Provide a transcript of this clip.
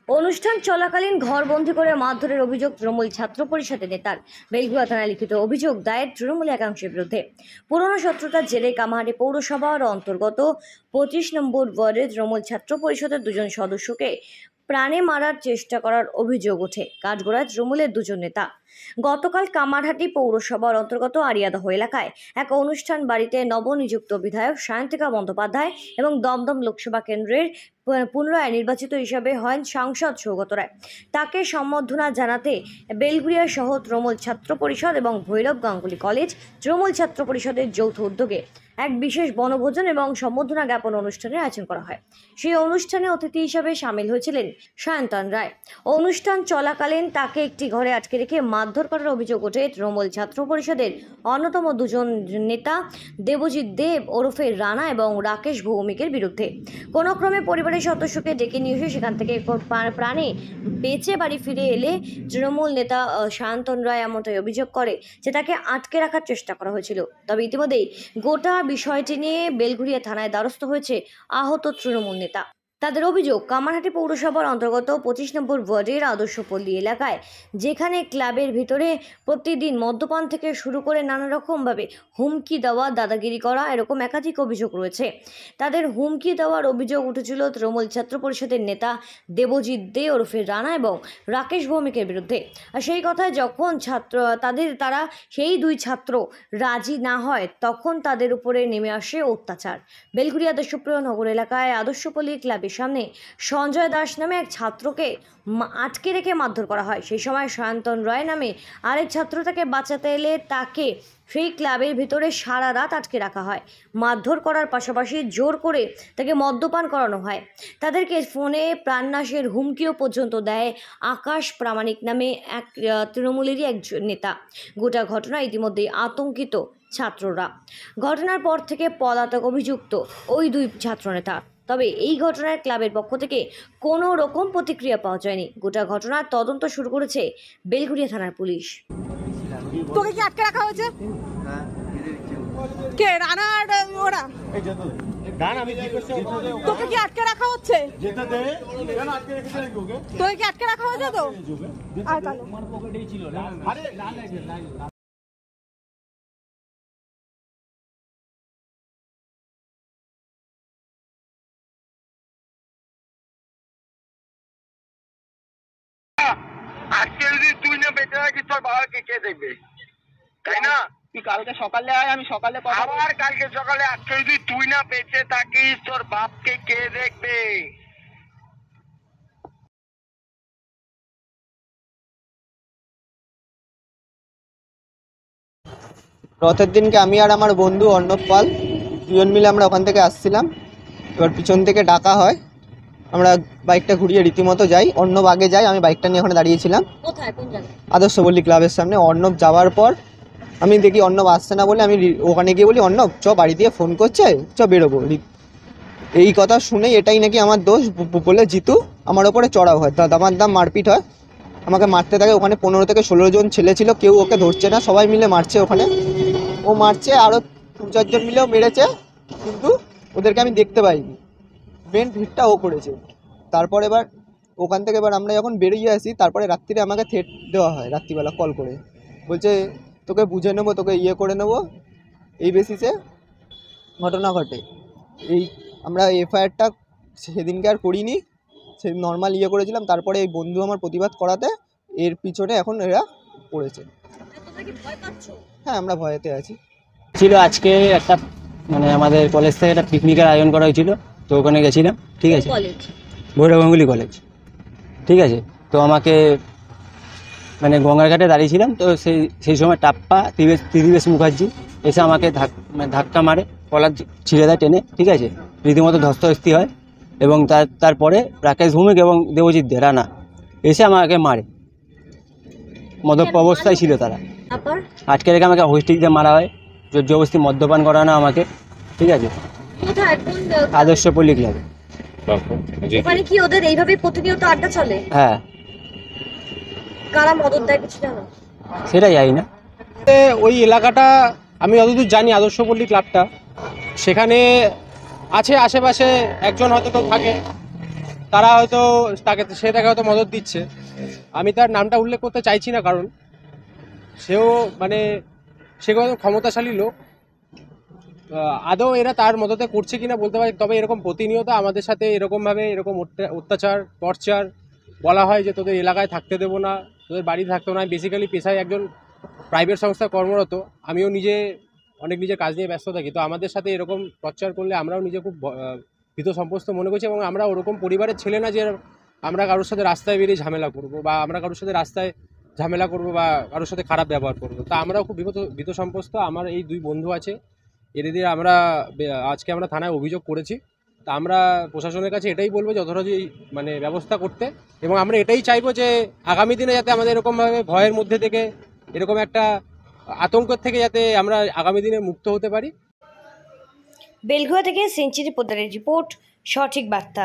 অনুষ্ঠান চলাকালীন ঘরবন্দি করে মারধরের অভিযোগ তৃণমূল ছাত্র পরিষদের নেতার। বেলঘড়িয়া থানায় লিখিত অভিযোগ দায়ের তৃণমূল একাংশের বিরুদ্ধে। পুরনো শত্রুতার জেরে কামাহাটি পৌরসভার অন্তর্গত 25 নম্বর ওয়ার্ডে তৃণমূল ছাত্র পরিষদের দুজন সদস্যকে প্রাণে মারার চেষ্টা করার অভিযোগ ওঠে কাঠগড়ায় তৃণমূলের দুজন নেতা। গতকাল কামারহাটি পৌরসভার অন্তর্গত আরিয়াদহ এলাকায় এক অনুষ্ঠান বাড়িতে নবনিযুক্ত বিধায়ক সায়ন্তিকা বন্দ্যোপাধ্যায় এবং দমদম লোকসভা কেন্দ্রের পুনরায় নির্বাচিত হিসাবে হন সাংসদ সৌগত রায়। তাকে সম্বর্ধনা জানাতে বেলঘড়িয়া সহ তৃণমূল ছাত্র পরিষদ এবং ভৈরব গাঙ্গুলি কলেজ তৃণমূল ছাত্র পরিষদের যৌথ উদ্যোগে এক বিশেষ বনভোজন এবং সম্বর্ধনা জ্ঞাপন অনুষ্ঠানের আয়োজন করা হয়। সেই অনুষ্ঠানে অতিথি হিসাবে সামিল হয়েছিলেন সায়ন্তন রায়। অনুষ্ঠান চলাকালীন তাকে একটি ঘরে আটকে রেখে মারধর করার অভিযোগ ওঠে তৃণমূল ছাত্র পরিষদের অন্যতম দুজন নেতা দেবজিৎ দেব ওরফে রানা এবং রাকেশ ভৌমিকের বিরুদ্ধে। কোনো ক্রমে পরিবারের সদস্যকে ডেকে নিয়ে এসে সেখান থেকে প্রাণে বেঁচে বাড়ি ফিরে এলে তৃণমূল নেতা সায়ন্তন রায় এমনটাই অভিযোগ করে যে তাকে আটকে রাখার চেষ্টা করা হয়েছিল। তবে ইতিমধ্যেই গোটা বিষয়টি নিয়ে বেলঘড়িয়া থানায় দ্বারস্থ হয়েছে আহত তৃণমূল নেতা। তাদের অভিযোগ, কামারহাটি পৌরসভার অন্তর্গত 25 নম্বর ওয়ার্ডের আদর্শপল্লী এলাকায় যেখানে ক্লাবের ভিতরে প্রতিদিন মদ্যপান থেকে শুরু করে নানা রকমভাবে হুমকি দেওয়া, দাদাগিরি করা, এরকম একাধিক অভিযোগ রয়েছে। তাদের হুমকি দেওয়ার অভিযোগ উঠেছিল তৃণমূল ছাত্র পরিষদের নেতা দেবজিৎ দে ওরফে রানা এবং রাকেশ ভৌমিকের বিরুদ্ধে। আর সেই কথায় যখন তারা সেই দুই ছাত্র রাজি না হয় তখন তাদের উপরে নেমে আসে অত্যাচার। বেলঘড়িয়া আদর্শপ্রিয় নগর এলাকায় আদর্শপল্লী ক্লাবের সামনে সঞ্জয় দাস নামে এক ছাত্রকে আটকে রেখে মারধর করা হয়। সেই সময় সায়ন্তন রায় নামে আরেক ছাত্র তাকে বাঁচাতে এলে তাকে সেই ক্লাবের ভিতরে সারা রাত আটকে রাখা হয়। মারধর করার পাশাপাশি জোর করে তাকে মদ্যপান করানো হয়। তাদেরকে ফোনে প্রাণনাশের হুমকিও পর্যন্ত দেয় আকাশ প্রামাণিক নামে এক তৃণমূলেরই এক নেতা। গোটা ঘটনা ইতিমধ্যেই আতঙ্কিত ছাত্ররা। ঘটনার পর থেকে পলাতক অভিযুক্ত ওই দুই ছাত্রনেতা। তবে এই ঘটনায় ক্লাবের পক্ষ থেকে কোনো রকম প্রতিক্রিয়া পাওয়া যায়নি। গোটা ঘটনার তদন্ত শুরু করেছে বেলঘড়িয়া থানার পুলিশ। তোকে কি আটকে রাখা হয়েছে? কে রানা আর ওরা? তোকে কি আটকে রাখা হচ্ছে? তোকে কি আটকে রাখা হয়েছে? তো আর কালো আজকে যদি তুই না বেঁচে থাকিস তোর বাবাকে কে দেখবে, তাই না? তুই কালকে সকালে আয়, আমি সকালে আবার কালকে সকালে। আজকে যদি তুই না বেঁচে থাকিস তোর বাপকে কে দেখবে? রথের দিনকে আমি আর আমার বন্ধু অর্ণব পাল দুজন মিলে আমরা ওখান থেকে আসছিলাম। এবার পিছন থেকে ডাকা হয়, আমরা বাইকটা ঘুরিয়ে রীতিমতো যাই। অর্ণব আগে যাই, আমি বাইকটা নিয়ে ওখানে দাঁড়িয়েছিলাম আদর্শপল্লী ক্লাবের সামনে। অর্ণব যাওয়ার পর আমি দেখি অর্ণব আসছে না বলে আমি ওখানে গিয়ে বলি, অর্ণব চ, বাড়ি দিয়ে ফোন করছে, চ বেরোবো। এই কথা শুনেই এটাই নাকি আমার দোষ বলে জিতু আমার ওপরে চড়াও হয়, দাম মারপিট হয়, আমাকে মারতে থাকে। ওখানে 15 থেকে 16 জন ছেলে ছিল, কেউ ওকে ধরছে না, সবাই মিলে মারছে। ওখানে ও মারছে, আরও 2-4 জন মিলেও মেরেছে, কিন্তু ওদেরকে আমি দেখতে পাইনি। মেন ভিড়টা ও করেছে। তারপর এবার ওখান থেকে আমরা যখন বেরিয়ে আসি, তারপরে রাত্রিরে আমাকে থ্রেট দেওয়া হয়, রাত্রিবেলা কল করে বলছে তোকে বুঝে নেবো, তোকে করে নেবো। এই বেসিসে ঘটনা ঘটে। এই আমরা এফআইআরটা সেদিনকে আর করিনি, সেদিন নর্মাল করেছিলাম। তারপরে এই বন্ধু আমার প্রতিবাদ করাতে এর পিছনে এখন এরা পড়েছে। হ্যাঁ, আমরা ভয়েতে আছি। ছিল আজকে একটা আমাদের কলেজ থেকে একটা পিকনিকের আয়োজন করা হয়েছিল, তো ওখানে গেছিলাম। ঠিক আছে, ভৈরব গাঙ্গুলি কলেজ। ঠিক আছে, তো আমাকে গঙ্গার ঘাটে দাঁড়িয়েছিলাম, তো সেই সময় টাপ্পা ত্রিবেশ মুখার্জি এসে আমাকে ধাক্কা মারে, কলার ছিঁড়ে দেয় টেনে। ঠিক আছে, রীতিমতো ধস্তাধস্তি হয় এবং তারপরে রাকেশ ভৌমিক এবং দেবজিৎ দে রানা এসে আমাকে মারে। মদ্যপ অবস্থায় ছিল তারা। আটকে রেখে আমাকে হোস্টিক দিয়ে মারা হয়, জোর জবরদস্তি মদ্যপান করানো আমাকে। ঠিক আছে, আদর্শপল্লী ক্লাবে। ওখানে কি ওদের এইভাবে প্রতিনিয়ত আড্ডা চলে? হ্যাঁ। কারা মদত দেয় কিছু জানো? সেটাই জানি না। ওই এলাকাটা আমি যতদূর জানি, আদর্শপল্লী ক্লাবটা সেখানে আছে, আশেপাশে একজন হয়তো কেউ থাকে। তারা হয়তো তাকে হয়তো মদত দিচ্ছে। আমি তার নামটা উল্লেখ করতে চাইছি না, কারণ সেও মানে সেও ক্ষমতাশালী লোক। আদৌ এরা তার মদতে করছে কিনা বলতে পারি, তবে এরকম প্রতিনিয়ত আমাদের সাথে এরকমভাবে এরকম অত্যাচার টর্চার বলা হয় যে তোদের এলাকায় থাকতে দেবো না, তোদের বাড়ি থাকতে না। বেসিক্যালি পেশায় একজন প্রাইভেট সংস্থায় কর্মরত, আমিও নিজে কাজ নিয়ে ব্যস্ত থাকি। তো আমাদের সাথে এরকম টর্চার করলে আমরাও নিজে খুব ভীত সন্ত্রস্ত মনে করছি, এবং আমরা ওরকম পরিবারের ছেলে না যে আমরা কারোর সাথে রাস্তায় বেরিয়ে ঝামেলা করব, বা আমরা কারোর সাথে রাস্তায় ঝামেলা করব, বা কারোর সাথে খারাপ ব্যবহার করব। তা আমরাও খুব ভীত সন্ত্রস্ত। আমার এই 2 বন্ধু আছে, এদের আমরা আজকে আমরা থানায় অভিযোগ করেছি। তা আমরা প্রশাসনের কাছে এটাই বলবো যথাযথ মানে ব্যবস্থা করতে, এবং আমরা এটাই চাইবো যে আগামী দিনে যাতে আমাদের এরকমভাবে ভয়ের মধ্যে থেকে, এরকম একটা আতঙ্কের থেকে যাতে আমরা আগামী দিনে মুক্ত হতে পারি। বেলঘুয়া থেকে সেঞ্চুরি পোদ্দারের রিপোর্ট, সঠিক বার্তা।